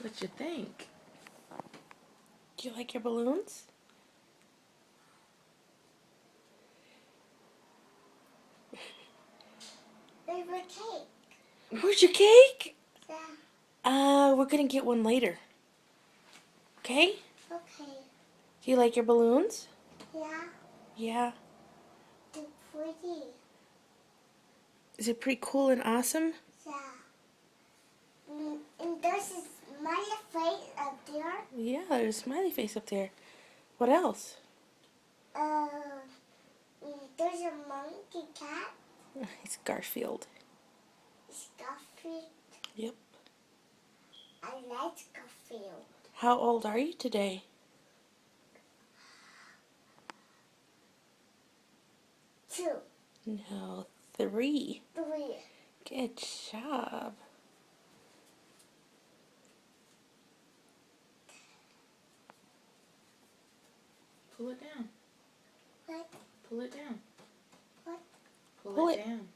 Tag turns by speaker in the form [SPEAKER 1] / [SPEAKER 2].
[SPEAKER 1] What you think? Do you like your balloons?
[SPEAKER 2] There's a cake.
[SPEAKER 1] Where's your cake?
[SPEAKER 2] Yeah.
[SPEAKER 1] We're gonna get one later. Okay?
[SPEAKER 2] Okay.
[SPEAKER 1] Do you like your balloons?
[SPEAKER 2] Yeah.
[SPEAKER 1] Yeah.
[SPEAKER 2] They're pretty.
[SPEAKER 1] Is it pretty cool and awesome?
[SPEAKER 2] Yeah. And there's a smiley face up there.
[SPEAKER 1] Yeah, there's a smiley face up there. What else?
[SPEAKER 2] There's a monkey cat.
[SPEAKER 1] It's Garfield.
[SPEAKER 2] Garfield.
[SPEAKER 1] Yep.
[SPEAKER 2] I like Garfield.
[SPEAKER 1] How old are you today?
[SPEAKER 2] 2.
[SPEAKER 1] No, 3.
[SPEAKER 2] 3.
[SPEAKER 1] Good job. Pull it down.
[SPEAKER 2] What?
[SPEAKER 1] Pull it down.
[SPEAKER 2] What?
[SPEAKER 1] Pull it down.